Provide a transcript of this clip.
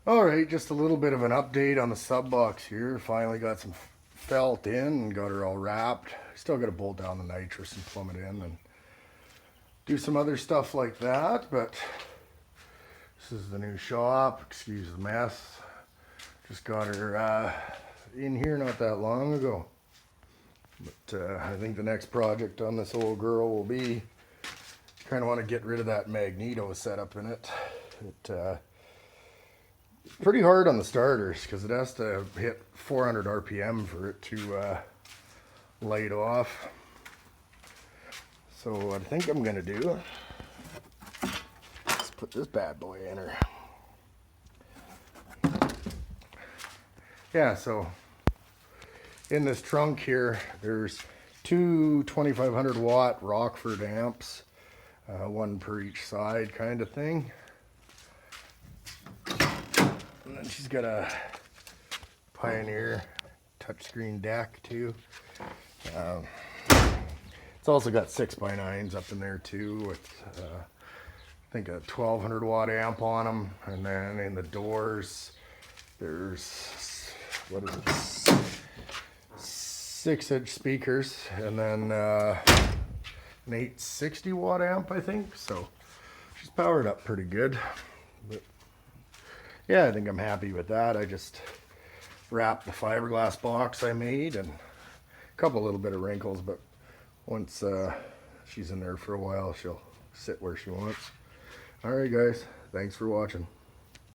Alright, just a little bit of an update on the sub box here. Finally got some felt in and got her all wrapped. Still got to bolt down the nitrous and plumb it in and do some other stuff like that, but this is the new shop. Excuse the mess. Just got her in here not that long ago. But I think the next project on this old girl will be kind of want to get rid of that magneto setup in it. It's pretty hard on the starters because it has to hit 400 RPM for it to light off. So what I think I'm going to do is put this bad boy in her. Yeah, so in this trunk here, there's two 2500 watt Rockford amps, one per each side kind of thing. And then she's got a Pioneer touchscreen deck too. It's also got 6x9s up in there too with I think a 1200 watt amp on them. And then in the doors there's, what is it, 6-inch speakers, and then an 860 watt amp, I think. So she's powered up pretty good. But yeah, I think I'm happy with that. I just wrapped the fiberglass box I made, and a couple little bit of wrinkles, but once she's in there for a while, she'll sit where she wants. All right, guys, thanks for watching.